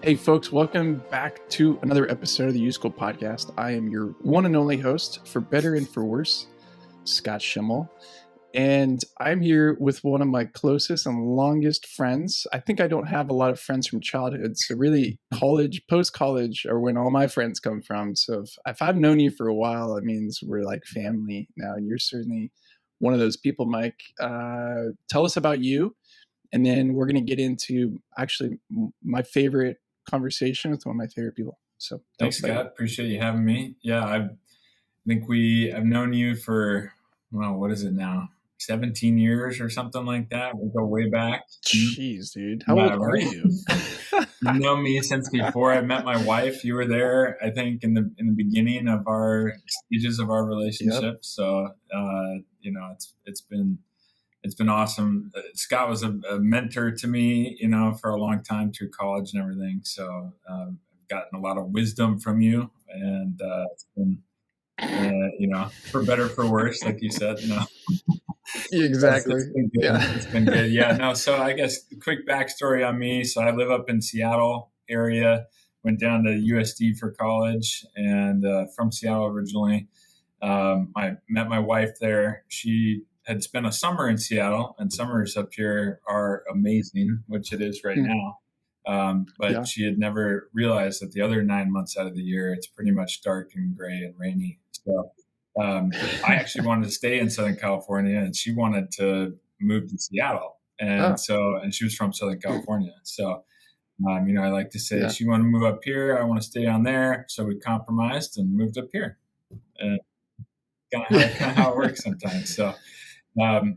Hey, folks, welcome back to another episode of the U School Podcast. I am your one and only host, for better and for worse, Scott Schimmel. And I'm here with one of my closest and longest friends. I think I don't have a lot of friends from childhood. So, really, college, post college, are when all my friends come from. So, if I've known you for a while, it means we're like family now. And you're certainly one of those people, Mike. Tell us about you. And then we're going to get into actually my favorite conversation with one of my favorite people. So thanks, Scott. Appreciate you having me. Yeah, I've known you for, well, what is it now? 17 years or something like that. We go way back. Jeez, dude. How old are you? You know me since before I met my wife. You were there, I think, in the beginning of our stages of our relationship. Yep. So, it's been awesome. Scott was a mentor to me, for a long time through college and everything. So I've gotten a lot of wisdom from you, and it's been, for better, for worse, like you said. No. Exactly. It's been good. Yeah. No. So I guess the quick backstory on me. So I live up in Seattle area. Went down to USD for college, and from Seattle originally. I met my wife there. She had spent a summer in Seattle, and summers up here are amazing, which it is right now. But she had never realized that the other 9 months out of the year, it's pretty much dark and gray and rainy. So I actually wanted to stay in Southern California, and she wanted to move to Seattle. And and she was from Southern California. So, I like to say she wanted to move up here. I want to stay down there. So we compromised and moved up here. And kind of how it works sometimes. So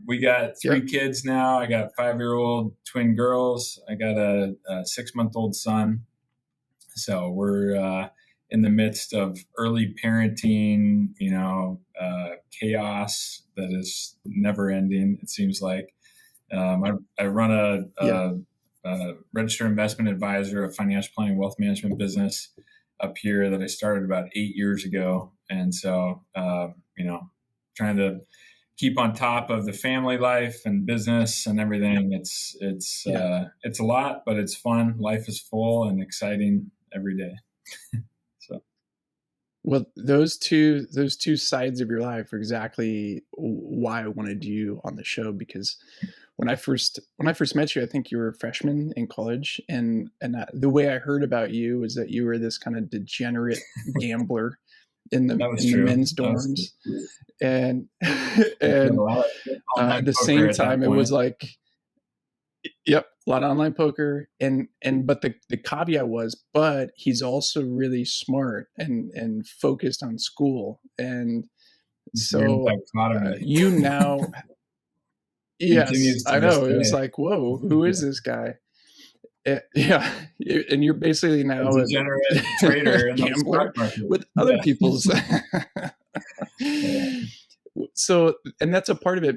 we got 3 kids now. I got a 5-year-old twin girls. I got a 6-month-old son. So we're in the midst of early parenting, chaos that is never ending, it seems like. I run a registered investment advisor, a financial planning, wealth management business up here that I started about 8 years ago. And so, trying to keep on top of the family life and business and everything. It's a lot, but it's fun. Life is full and exciting every day. So. Well, those two sides of your life are exactly why I wanted you on the show, because when I first met you, I think you were a freshman in college, and the way I heard about you was that you were this kind of degenerate gambler in the men's dorms, and at the same time it was like, a lot of online poker, but the caveat was, but he's also really smart and focused on school, and so you now. Yes, I know. It was like, whoa, who is this guy? And you're basically now a degenerate trader and gambler with other people's. So, and that's a part of it.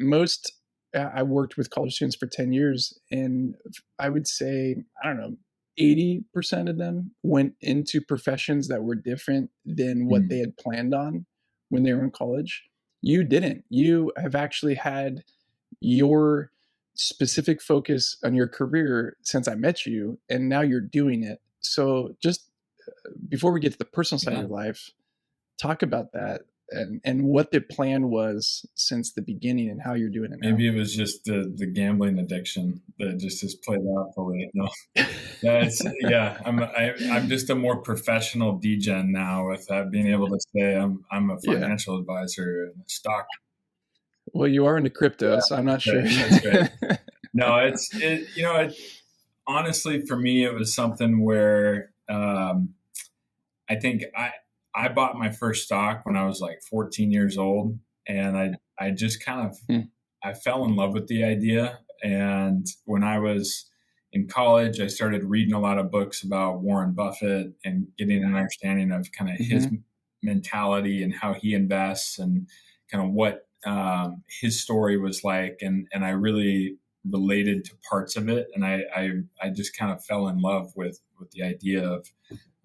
I worked with college students for 10 years, and I would say, 80% of them went into professions that were different than what they had planned on when they were in college. You didn't. You have actually had your specific focus on your career since I met you, and now you're doing it. So just before we get to the personal side of your life, talk about that and what the plan was since the beginning and how you're doing it now. Maybe it was just the gambling addiction that just has played out fully. No, I'm just a more professional degen now with being able to say I'm a financial advisor and a stock. Well, you are into crypto, so I'm not sure. That's right. No, honestly, for me, it was something where I think I bought my first stock when I was like 14 years old, and I just kind of I fell in love with the idea. And when I was in college, I started reading a lot of books about Warren Buffett and getting an understanding of kind of his mentality and how he invests and kind of what his story was like, and I really related to parts of it, and I just kind of fell in love with the idea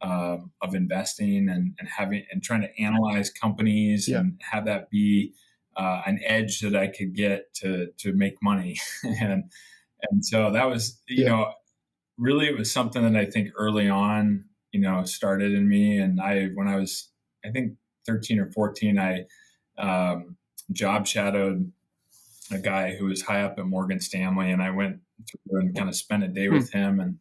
of investing and having and trying to analyze companies and have that be an edge that I could get to make money, and so that was really it was something that I think early on, started in me. And when I was, I think 13 or 14, I um, job shadowed a guy who was high up at Morgan Stanley, and I went through and kind of spent a day Hmm. with him. And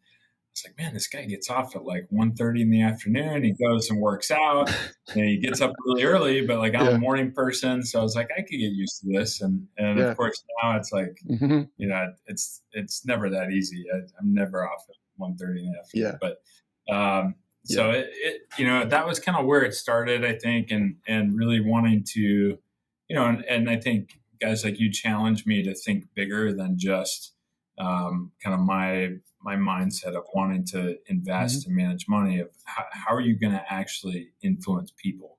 it's like, man, this guy gets off at like 1:30 in the afternoon. He goes and works out, and he gets up really early. But like I'm a Yeah. morning person, so I was like, I could get used to this. And of Yeah. course now it's like, Hmm. it's never that easy. I'm never off at 1:30 in the afternoon. Yeah. But so Yeah. that was kind of where it started, I think, and really wanting to, and I think guys like you challenge me to think bigger than just kind of my mindset of wanting to Hmm. invest and manage money. Of how are you going to actually influence people,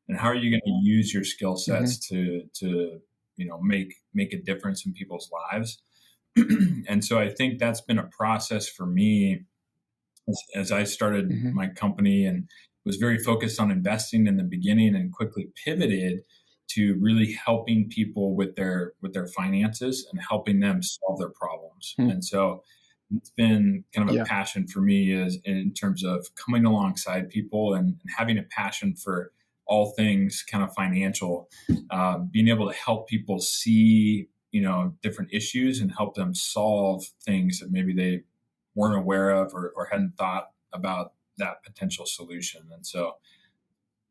and how are you going to use your skill Hmm. sets to make a difference in people's lives. And so I think that's been a process for me as I started Hmm. my company and was very focused on investing in the beginning and quickly pivoted to really helping people with their finances and helping them solve their problems. Hmm. And so it's been kind of a Yeah. passion for me is in terms of coming alongside people and having a passion for all things kind of financial, being able to help people see different issues and help them solve things that maybe they weren't aware of or hadn't thought about that potential solution. And so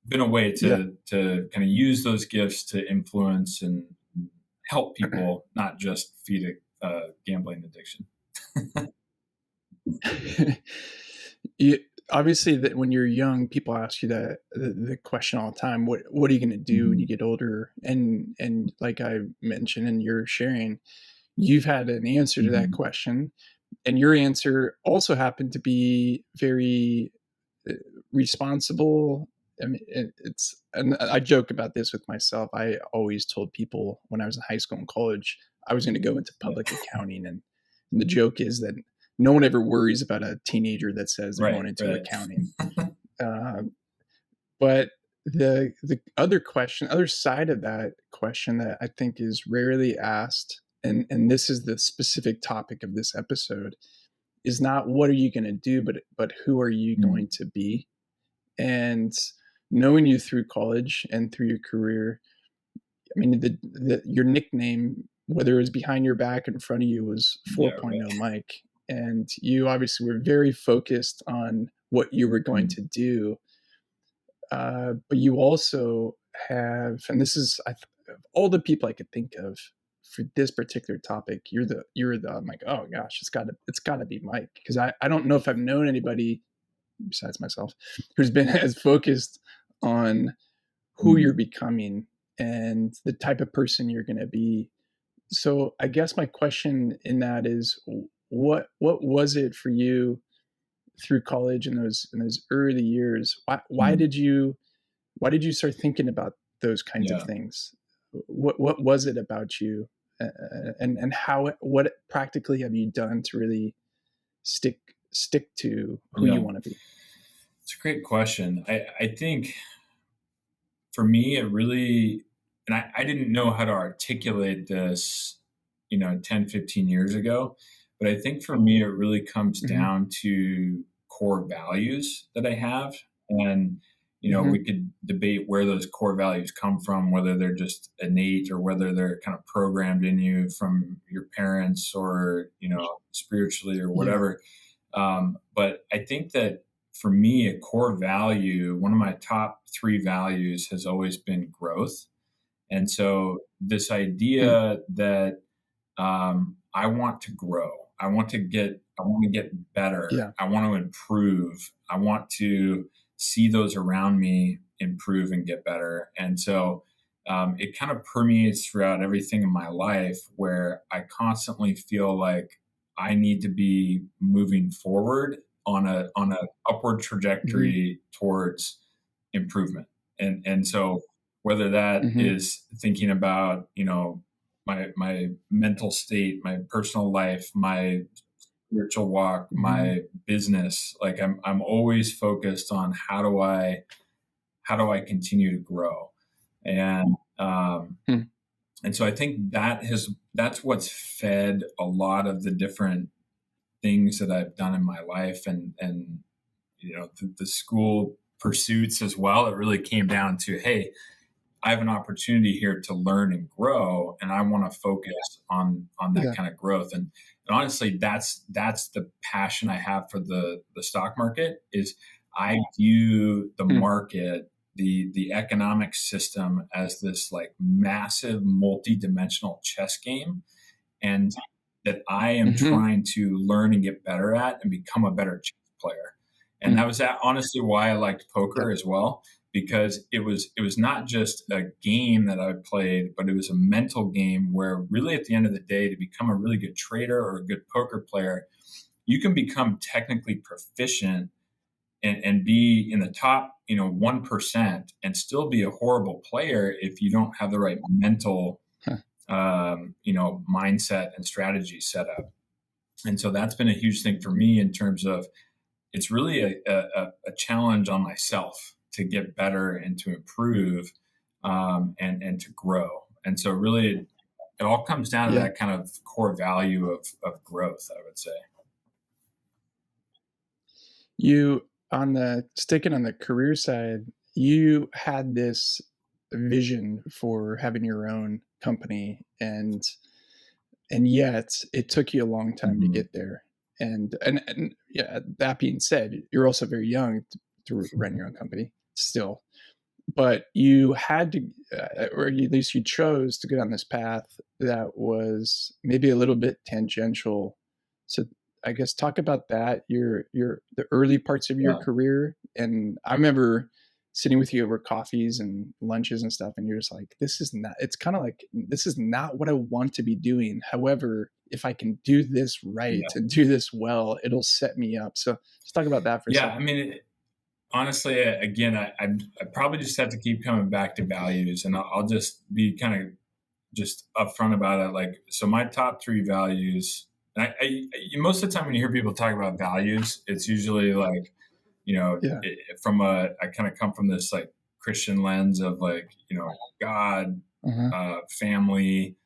been a way Yeah. to kind of use those gifts to influence and help people, not just feed a gambling addiction. you, obviously, that when you're young, people ask you the question all the time: what are you going to do when you Mhm. get older? And like I mentioned, and you're sharing, you've had an answer to that Mhm. question, and your answer also happened to be very uh, responsible. I mean, it's, and I joke about this with myself. I always told people when I was in high school and college I was going to go into Yeah. public accounting, and the joke is that no one ever worries about a teenager that says they're Right. going into Right. accounting. Uh, but the other question, other side of that question that I think is rarely asked, and this is the specific topic of this episode, is not what are you going to do, but who are you Mm. going to be? And knowing you through college and through your career, I mean, your nickname, whether it was behind your back or in front of you, was Yeah. 4.0 Right. Mike. And you obviously were very focused on what you were going Mm. to do. But you also have, and this is, of all the people I could think of for this particular topic, you're the, I'm like, oh gosh, it's gotta be Mike. Because I don't know if I've known anybody besides myself who's been as focused on who Mm. you're becoming and the type of person you're going to be. So I guess my question in that is, what was it for you through college in those early years? Mm. Why did you start thinking about those kinds of Yeah. things? What was it about you, and how, what practically have you done to really stick stick to who you Yeah. want to be? It's a great question. I think for me, it really, and I didn't know how to articulate this, 10, 15 years ago. But I think for me, it really comes Hmm. down to core values that I have. And, Hmm. we could debate where those core values come from, whether they're just innate or whether they're kind of programmed in you from your parents or, spiritually or Yeah. whatever. But I think that for me, a core value, one of my top three values has always been growth. And so this Hmm. idea that I want to grow, I want to get better, Yeah. I want to improve, I want to see those around me improve and get better. And so it kind of permeates throughout everything in my life where I constantly feel like I need to be moving forward on a upward Hmm. trajectory towards improvement. And so whether that Hmm. is thinking about, my mental state, my personal life, my spiritual walk, Hmm. my business, like I'm always focused on how do I continue to grow. And Hmm. and so I think that's what's fed a lot of the different things that I've done in my life, and the school pursuits as well, it really came down to, hey, I have an opportunity here to learn and grow, and I want to focus on that Yeah. kind of growth. And honestly, that's the passion I have for the stock market. Is I view the Mm. market, the economic system, as this like massive multi-dimensional chess game, and that I am Hmm. trying to learn and get better at and become a better chess player. And Mm. that was honestly why I liked Yeah. poker as well, because it was not just a game that I played, but it was a mental game where really at the end of the day, to become a really good trader or a good poker player, you can become technically proficient and be in the top 1% and still be a horrible player if you don't have the right mental Huh. mindset and strategy set up. And so that's been a huge thing for me in terms of it's really a challenge on myself to get better and to improve, and to grow. And so really it all comes down to Yeah. that kind of core value of growth, I would say. You on the sticking on the career side, you had this vision for having your own company, and yet it took you a long time to Mm-hmm. get there. And yeah, that being said, you're also very young to run your own company still, but you had to, or at least you chose to go down this path that was maybe a little bit tangential. So I guess talk about that, your the early parts of your Yeah. career. And I remember sitting with you over coffees and lunches and stuff, and you're just like, this is not, it's kind of like, this is not what I want to be doing. However, if I can do this right Yeah. and do this well, it'll set me up. So let's talk about that for a Yeah. I second. mean, honestly, again, I probably just have to keep coming back to values, and I'll just be kind of just upfront about it. Like, so my top three values, and most of the time when you hear people talk about values, it's usually like, Yeah. I kind of come from this like Christian lens of like, God, Uh-huh. family,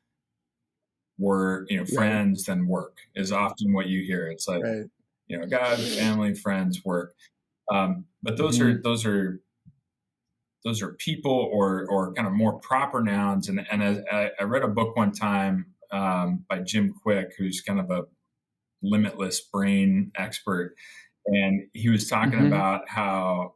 work, Right. friends, then work is often what you hear. It's like, Right. God, family, friends, work. But those Hmm. are people or kind of more proper nouns. And I read a book one time, by Jim Quick, who's kind of a limitless brain expert, and he was talking Hmm. about how,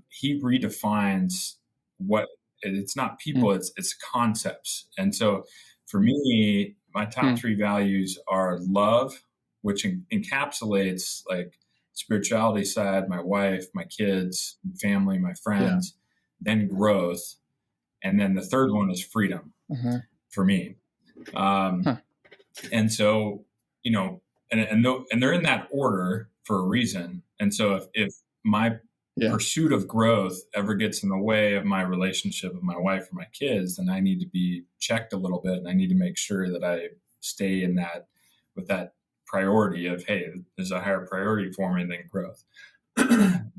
he redefines what it's not Hmm. people, it's concepts. And so for me, my top Hmm. three values are love, which encapsulates like spirituality side, my wife, my kids, family, my Yeah. friends, then growth, and then the third one is freedom Uh-huh. for me. Um, Huh. and so, and they're in that order for a reason. And so if my Yeah. pursuit of growth ever gets in the way of my relationship with my wife or my kids, then I need to be checked a little bit, and I need to make sure that I stay in that with that priority of, hey, there's a higher priority for me than growth.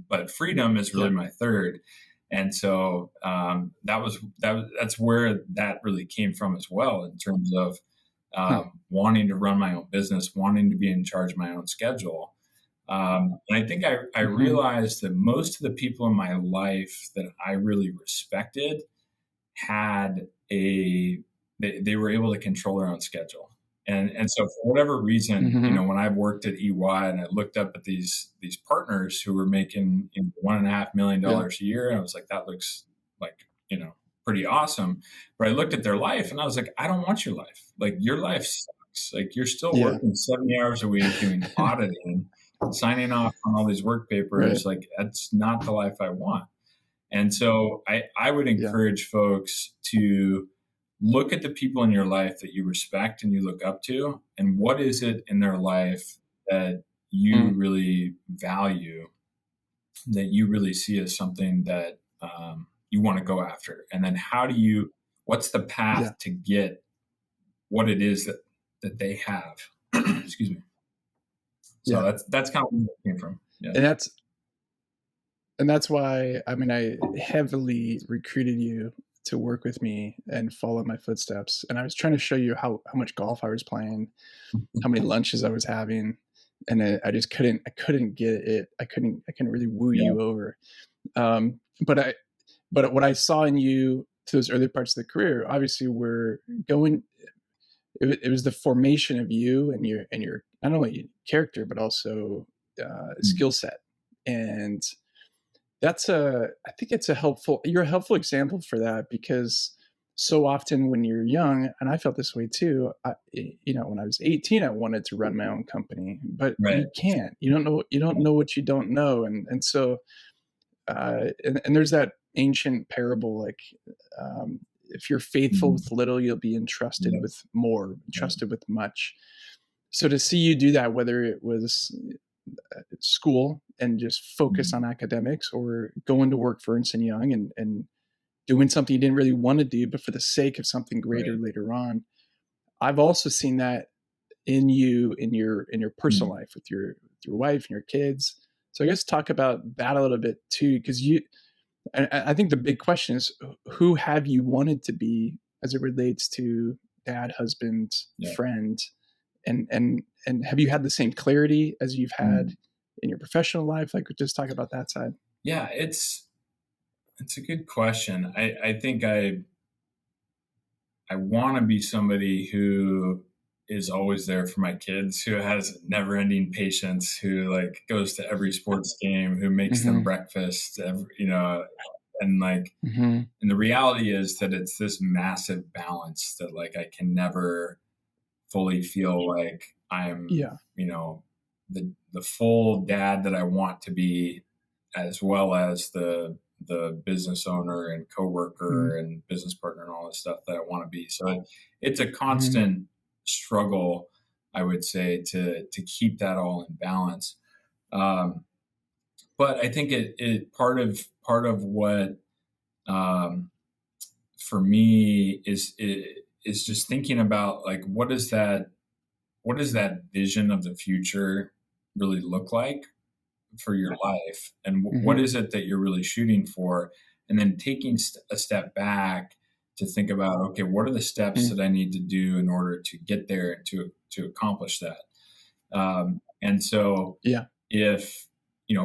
But freedom is really Yeah. my third. And so, that's where that really came from as well, in terms of, Huh. wanting to run my own business, wanting to be in charge of my own schedule. And I think I Mhm. realized that most of the people in my life that I really respected had they were able to control their own schedule. And so for whatever reason, Mhm. when I worked at EY and I looked up at these partners who were making, $1.5 million Yeah. a year, and I was like, that looks like, pretty awesome. But I looked at their life and I was like, I don't want your life. Like, your life sucks. Like, you're still Yeah. working 70 hours a week doing auditing, signing off on all these work Right. papers. Like, that's not the life I want. And so I would Yeah. encourage folks to look at the people in your life that you respect and you look up to, and what is it in their life that you Mm. really value, that you really see as something that, you want to go after. And then what's the Yeah. path to get what it is that they have? Excuse me. So Yeah. that's kind of where it came from. Yeah. And that's why, I mean, I heavily recruited you to work with me and follow my footsteps. And I was trying to show you how much golf I was playing, how many lunches I was having. and I just couldn't get it. I couldn't really woo Yeah. you over. But what I saw in you to those early parts of the career, obviously, were going. It was the formation of you and your not only character but also Mm. skill set, and that's a I think it's a helpful you're a helpful example for that because so often when you're young, and I felt this way too, when I was 18, I wanted to run my own company, but Right. you can't. You don't know what you don't know, and so and there's that ancient parable like if you're faithful Mhm. with little, you'll be entrusted Yeah. with more, Yeah. entrusted with much. So to see you do that, whether it was school and just focus Mhm. on academics or going to work for Ernst and Young and doing something you didn't really want to do, but for the sake of something greater Right. later on. I've also seen that in you in your personal Mhm. life with your wife and your kids. So I guess talk about that a little bit too, because I think the big question is who have you wanted to be as it relates to dad, husband, Yeah. friend, and have you had the same clarity as you've had Mhm. in your professional life? Like, just talk about that side. Yeah, it's a good question. I think I want to be somebody who is always there for my kids, who has never-ending patience, who like goes to every sports game, who makes them Mhm, breakfast, and like, mhm, and the reality is that it's this massive balance that like I can never fully feel like I'm, yeah, the full dad that I want to be, as well as the business owner and coworker mhm, and business partner and all this stuff that I want to be. So it's a mhm, constant struggle, I would say, to keep that all in balance. Um, but I think it part of what, um, for me is just thinking about like what does that vision of the future really look like for your life, and what mhm, is it that you're really shooting for, and then taking a step back to think about, okay, what are the steps mm, that I need to do in order to get there and to accomplish that. And so yeah, if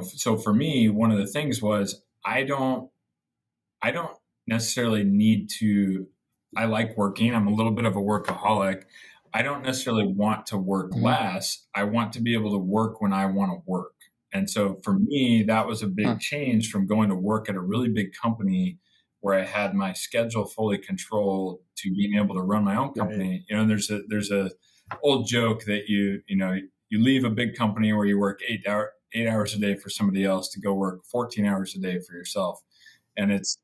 so for me, one of the things was I don't necessarily need to. I like working. I'm a little bit of a workaholic. I don't necessarily want to work mhm, less. I want to be able to work when I want to work. And so for me, that was a big huh, change from going to work at a really big company where I had my schedule fully controlled to being able to run my own right, company. There's a old joke that you leave a big company where you work 8 hours a day for somebody else to go work 14 hours a day for yourself, and it's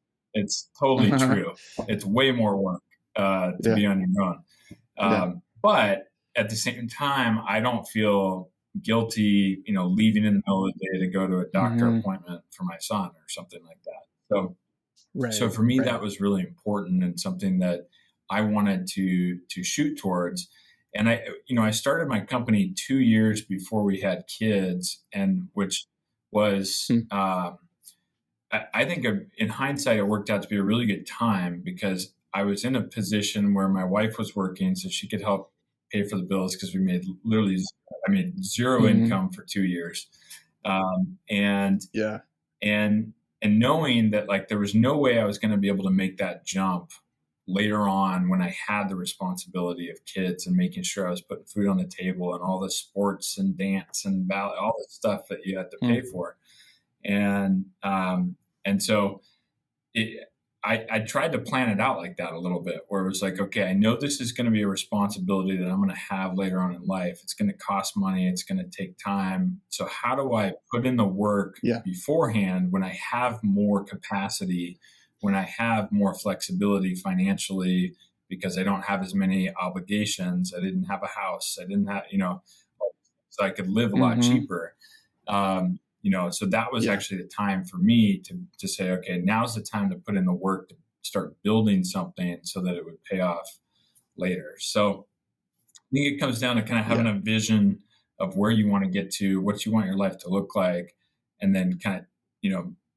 totally true. It's way more work to yeah, be on your own. yeah, But at the same time, I don't feel guilty, leaving in the middle of the day to go to a doctor mhm, appointment for my son or something like that. So right, for me, right, that was really important and something that I wanted to shoot towards. And I started my company 2 years before we had kids, and which was, mm, I think in hindsight, it worked out to be a really good time because I was in a position where my wife was working, so she could help pay for the bills because I made zero mhm, income for 2 years, um, and yeah, and and knowing that like there was no way I was going to be able to make that jump later on when I had the responsibility of kids and making sure I was putting food on the table and all the sports and dance and ballet, all the stuff that you had to pay mm, for, and so it, I tried to plan it out like that a little bit, where it was like, okay, I know this is going to be a responsibility that I'm going to have later on in life. It's going to cost money. It's going to take time. So how do I put in the work yeah, beforehand when I have more capacity, when I have more flexibility financially, because I don't have as many obligations. I didn't have a house. I didn't have, so I could live a lot mhm, cheaper. So that was yeah, actually the time for me to say, okay, now's the time to put in the work to start building something so that it would pay off later. So I think it comes down to kind of having yeah, a vision of where you want to get to, what you want your life to look like, and then kind of,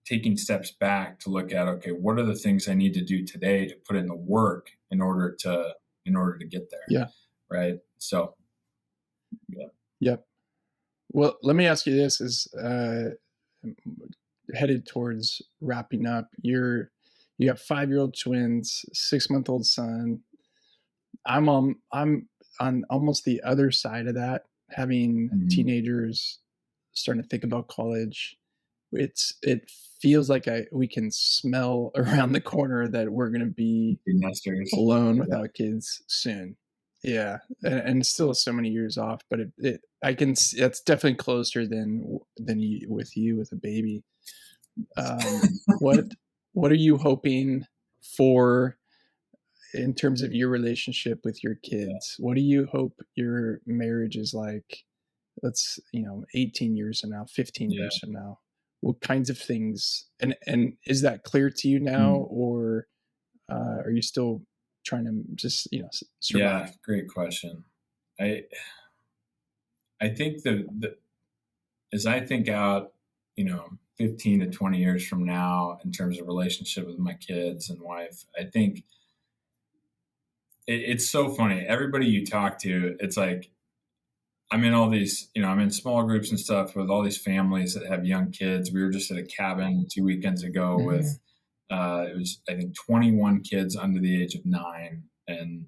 taking steps back to look at, okay, what are the things I need to do today to put in the work in order to get there. yeah, Right. So yeah. yep. Well, let me ask you this: is headed towards wrapping up. You got 5-year-old twins, 6-month-old son. I'm on almost the other side of that, having Mm-hmm. teenagers starting to think about college. It feels like we can smell around the corner that we're going to be Nesters. alone Yeah. without kids soon. Yeah, and still so many years off, but I can it's definitely closer than you with a baby. What are you hoping for in terms of your relationship with your Yeah. kids? What do you hope your marriage is like? Let's 18 years from now, 15 Yeah. years from now. What kinds of things, and is that clear to you now, Mm. or are you still trying to just Yeah. survive? Great question. I I think the as I think out, 15 to 20 years from now in terms of relationship with my kids and wife, I think it's so funny. Everybody you talk to, it's like I'm in all these, I'm in small groups and stuff with all these families that have young kids. We were just at a cabin 2 weekends ago Hmm. with, it was, I think, 21 kids under the age of 9 and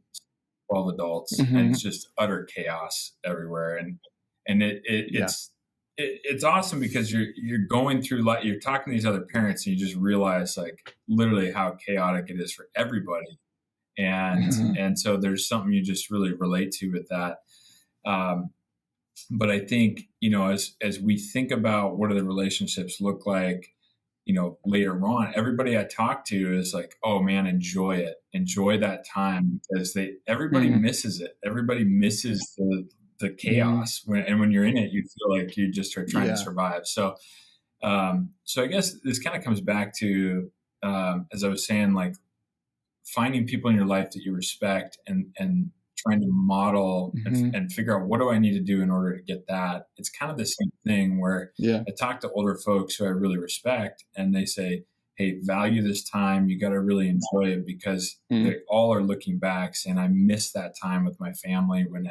12 adults. And Hmm. it's just utter chaos everywhere. And Yeah. it's awesome because you're going through, like, you're talking to these other parents and you just realize, like, literally how chaotic it is for everybody. Hmm. And so there's something you just really relate to with that. Um, but I think, as we think about what do the relationships look like, later on, everybody I talk to is like, oh man, enjoy it, enjoy that time, because everybody Hmm. misses it. Everybody misses the Hmm. chaos and when you're in it, you feel like you just are trying to Yeah. survive. So I guess this kind of comes back to, as I was saying, like finding people in your life that you respect and trying to model Hmm. and figure out what do I need to do in order to get that. It's kind of the same thing where Yeah. I talk to older folks who I really respect and they say, hey, value this time. You got to really enjoy it because Mm. they all are looking back saying, I miss that time with my family when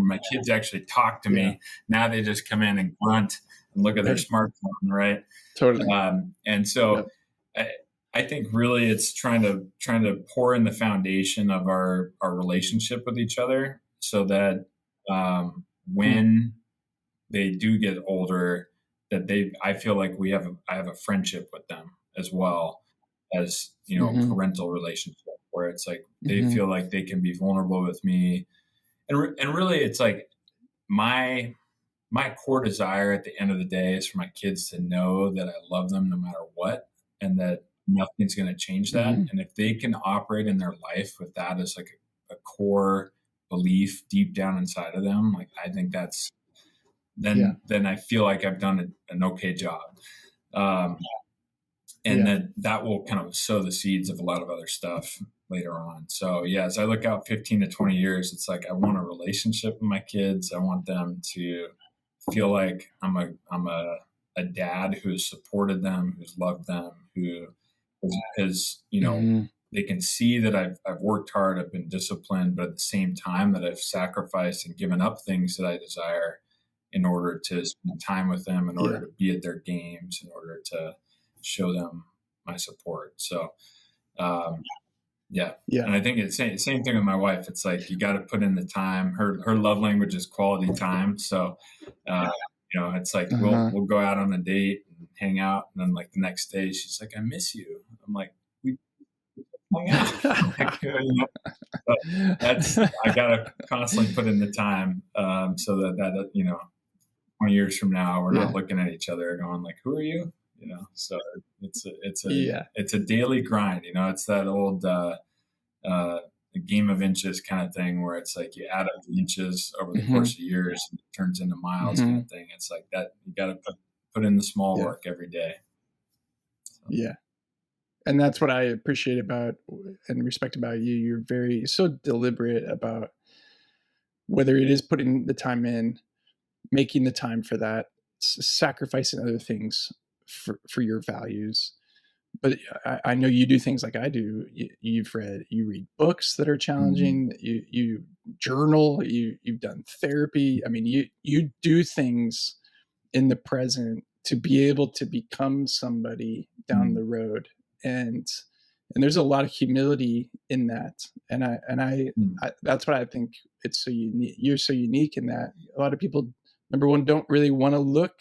my kids actually talk to Yeah. me. Now they just come in and grunt and look at their Right. smartphone, right? Totally. And so Yep. I, I think really it's trying to pour in the foundation of our relationship with each other so that Hmm. when they do get older, that I feel like I have a friendship with them as well as Hmm. parental relationship where it's like they Hmm. feel like they can be vulnerable with me and really it's like my my core desire at the end of the day is for my kids to know that I love them no matter what and that nothing's going to change that. Hmm. And if they can operate in their life with that as like a core belief deep down inside of them, like I think that's Yeah. then I feel like I've done an okay job. Um, and Yeah. then that will kind of sow the seeds of a lot of other stuff later on. So yeah, as I look out 15 to 20 years, it's like I want a relationship with my kids. I want them to feel like I'm a dad who's supported them, who's loved them, who has Hmm. they can see that I've worked hard, I've been disciplined, but at the same time that I've sacrificed and given up things that I desire in order to spend time with them, in order Yeah. to be at their games, in order to show them my support. So um, yeah. Yeah. And I think it's same thing with my wife. It's like you got to put in the time. Her love language is quality time. So, uh, it's like we'll Uh-huh. we'll go out on a date and hang out, and then like the next day she's like, "I miss you." I'm like, "We hung out." Like, but that's I gotta constantly put in the time so that 20 years from now we're not Yeah. looking at each other going like, "Who are you?" So Yeah. it's a daily grind. It's that old. Uh, the game of inches kind of thing where it's like you add up the inches over the Hmm. course of years and it turns into miles kind Hmm. of thing. It's like that you got to put in the small Yeah. work every day. So, Yeah. And that's what I appreciate about and respect about you. You're very so deliberate about whether it is putting the time in, making the time for that, sacrificing other things for your values. But I know you do things like I do. You read books that are mm, challenging. You journal. You've done therapy. I mean, you do things in the present to be able to become somebody down Mm. the road. And there's a lot of humility in that. Mm. I that's what I think it's so unique. You're so unique in that a lot of people, number one, don't really want to look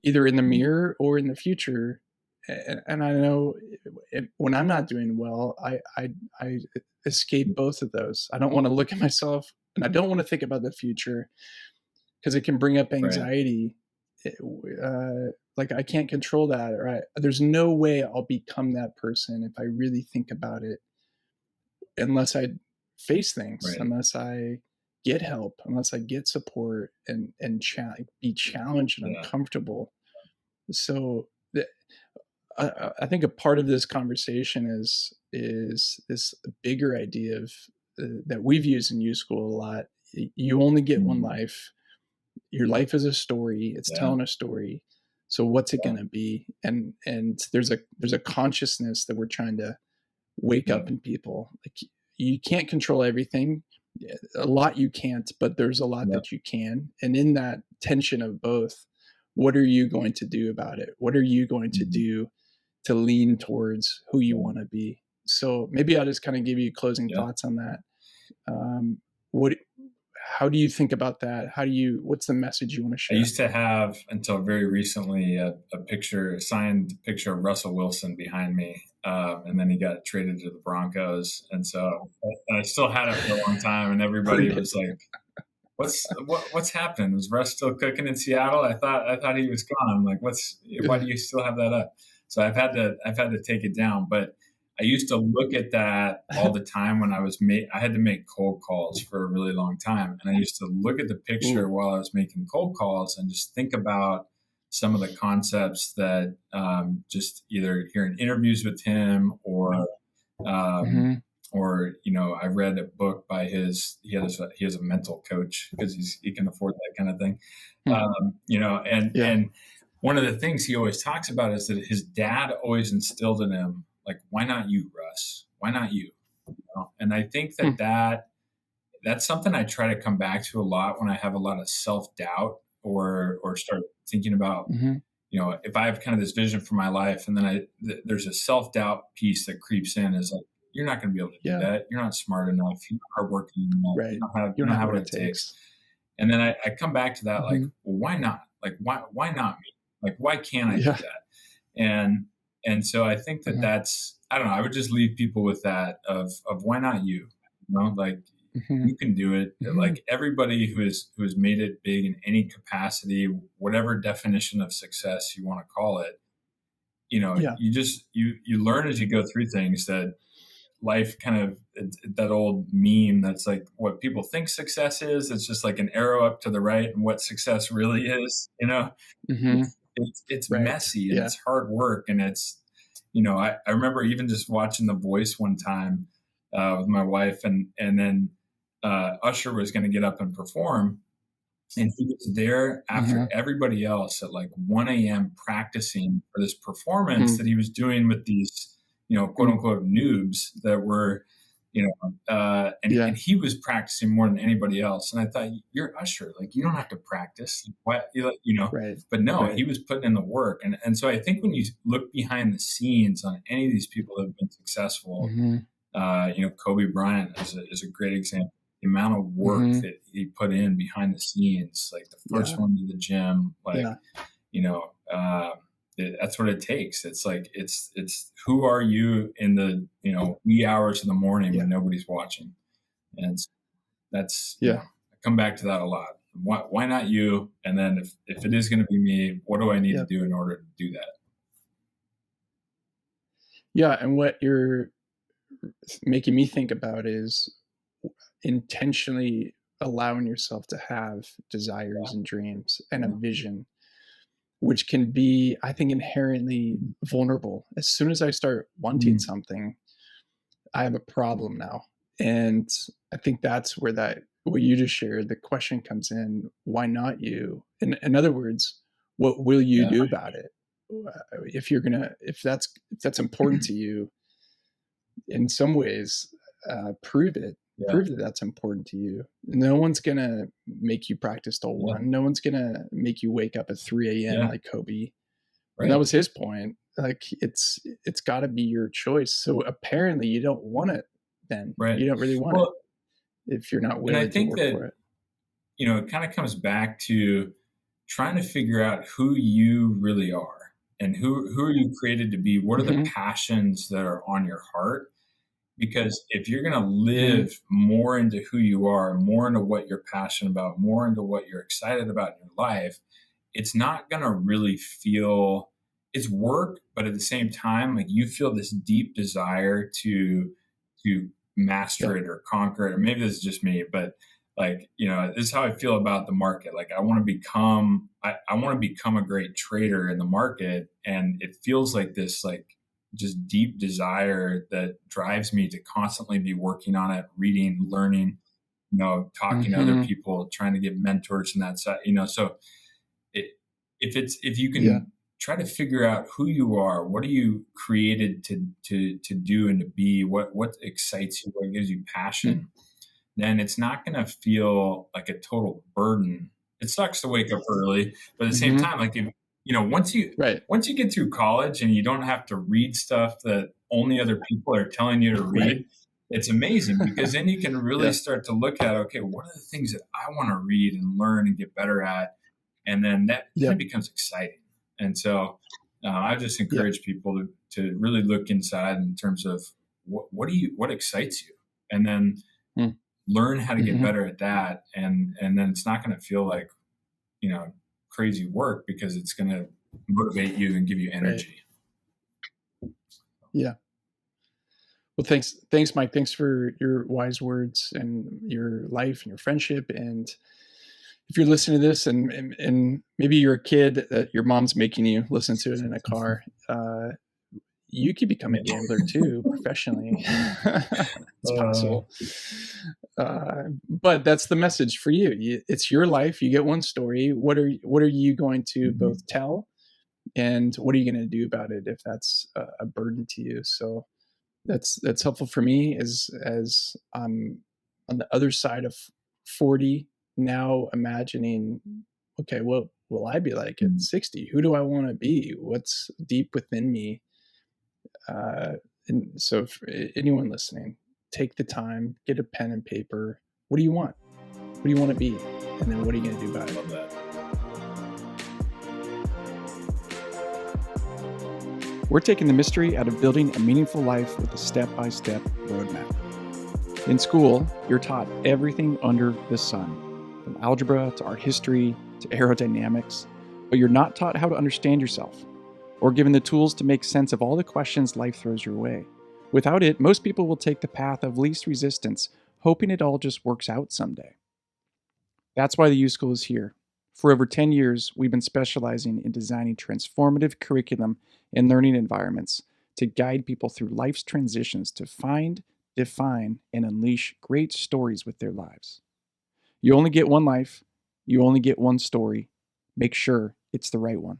either in the Mm. mirror or in the future. And I know when I'm not doing well, I escape both of those. I don't want to look at myself, and I don't want to think about the future because it can bring up Right. anxiety. Like I can't control that, or there's no way I'll become that person if I really think about it, unless I face things, Right. unless I get help, unless I get support be challenged and Yeah. uncomfortable. So I think a part of this conversation is this bigger idea of that we've used in U School a lot. You only get one Mm. life. Your life is a story. It's Yeah. telling a story. So what's it Yeah. going to be? And there's a consciousness that we're trying to wake Yeah. up in people. Like you can't control everything. A lot you can't, but there's a lot Yeah. that you can. And in that tension of both, what are you going to do about it? What are you going to Mm. do to lean towards who you Yeah. want to be? So maybe I'll just kind of give you closing Yeah. thoughts on that. What how do you think about that? What's the message you want to I share? used to have until very recently a signed picture of Russell Wilson behind me, and then he got traded to the Broncos, and so I still had it for a long time, and everybody was like, what's happened? Is Russ still cooking in Seattle? I thought he was gone. Like, why do you still have that up? So I've had to take it down. But I used to look at that all the time when I had to make cold calls for a really long time, and I used to look at the picture Ooh. while I was making cold calls and just think about some of the concepts that just either hearing interviews with him um, Mm-hmm. or I read a book by he has a mental coach because he can afford that kind of thing. Hmm. Yeah. And one of the things he always talks about is that his dad always instilled in him, like, why not you, Russ? Why not you? And I think Hmm. that's something I try to come back to a lot when I have a lot of self-doubt or start thinking about, Mm-hmm. if I have kind of this vision for my life, and then there's a self doubt piece that creeps in, is like, you're not going to be able to do Yeah. that. You're not smart enough. You're not hardworking enough. Right. You You don't don't have have what what it it takes. takes. And then I come back to that, like, Mm-hmm. well, why not? Like, why not me? Like, why can't I do Yeah. that? And so I think Uh-huh. that's, I don't know. I would just leave people with that of why not you? Like, Mm-hmm. you can do it. Mm-hmm. Like, everybody who has made it big in any capacity, whatever definition of success you want to call it, Yeah. you learn as you go through things that life kind of that old meme that's like what people think success is. It's just like an arrow up to the right, and what success really is. Mm-hmm. It's Right. messy and Yeah. it's hard work, and it's I remember even just watching The Voice one time with my wife, and then Usher was going to get up and perform, and he was there after Uh-huh. everybody else at like 1 a.m. practicing for this performance Hmm. that he was doing with these, quote Hmm. unquote noobs that were, and Yeah. he was practicing more than anybody else. And I thought, you're Usher, like, you don't have to practice. Why, Right. but no, Right. he was putting in the work. And so I think when you look behind the scenes on any of these people that have been successful, Mm-hmm. Kobe Bryant is a great example. The amount of work Mm-hmm. that he put in behind the scenes, like the first Yeah. one to the gym, like, Yeah. you know, uh, that's what it takes. It's like, it's who are you in the, wee hours in the morning Yeah. when nobody's watching? And that's, Yeah. I come back to that a lot. Why not you? And then if it is going to be me, what do I need to Yeah. do in order to do that? Yeah. And what you're making me think about is intentionally allowing yourself to have desires and dreams and a Yeah. vision, which can be, I think, inherently vulnerable. As soon as I start wanting Mm. something, I have a problem now. And I think that's where what you just shared, the question comes in, why not you? In other words, what will you Yeah. do about it? If that's important to you, in some ways, prove it. Yeah. Prove that that's important to you. No one's gonna make you practice till Yeah. 1. No one's gonna make you wake up at 3 a.m. Yeah. like Kobe. And that Right. was his point. Like, it's gotta be your choice. So apparently you don't want it then. Right. You don't really want it Well, if you're not and I willing to think work that, for it. it kind of comes back to trying to figure out who you really are and who are you created to be. What are the Mhm, passions that are on your heart? Because if you're going to mhm, live more into who you are, more into what you're passionate about, more into what you're excited about in your life, it's not going to really feel, it's work, but at the same time, like you feel this deep desire to yeah, master it or conquer it. Or maybe this is just me, but like, this is how I feel about the market. Like I want to become a great trader in the market. And it feels like this, like, just deep desire that drives me to constantly be working on it, reading, learning, talking to other mhm, people, trying to get mentors and that side, so it, if you yeah, can try to figure out who you are, what are you created to do and to be, what excites you, what gives you mm, passion, then it's not going to feel like a total burden. It sucks to wake up early, but at the same mhm, time, like, if right, once you get through college and you don't have to read stuff that only other people are telling you to right. read, it's amazing because then you can really Yeah, start to look at, okay, what are the things that I want to read and learn and get better at, and then then yeah, it becomes exciting. And so I just yeah, encourage people to really look inside in terms of what excites you, and then mm, learn how to get mhm, better at that, and then it's not going to feel like crazy work because it's going to motivate you and give you right. energy. Yeah. Well, thanks, Mike. Thanks for your wise words and your life and your friendship. And if you're listening to this, and maybe you're a kid that your mom's making you listen to it in a car, you could become a Yeah. gambler too professionally. It's uh, possible. But that's the message for you. It's your life. You get one story. What are you going to mhm. both tell, and what are you going to do about it if that's a burden to you? So that's helpful for me as I'm on the other side of 40 now, imagining, okay, what will I be like at 60? Who do I want to be? What's deep within me? uh, and so for anyone listening, take the time, get a pen and paper. What do you want? What do you want to be? And then what are you going to do about it? Love that. We're taking the mystery out of building a meaningful life with a step-by-step roadmap. In school, you're taught everything under the sun, from algebra to art history to aerodynamics, but you're not taught how to understand yourself or given the tools to make sense of all the questions life throws your way. Without it, most people will take the path of least resistance, hoping it all just works out someday. That's why the U School is here. For over 10 years, we've been specializing in designing transformative curriculum and learning environments to guide people through life's transitions to find, define, and unleash great stories with their lives. You only get one life, you only get one story. Make sure it's the right one.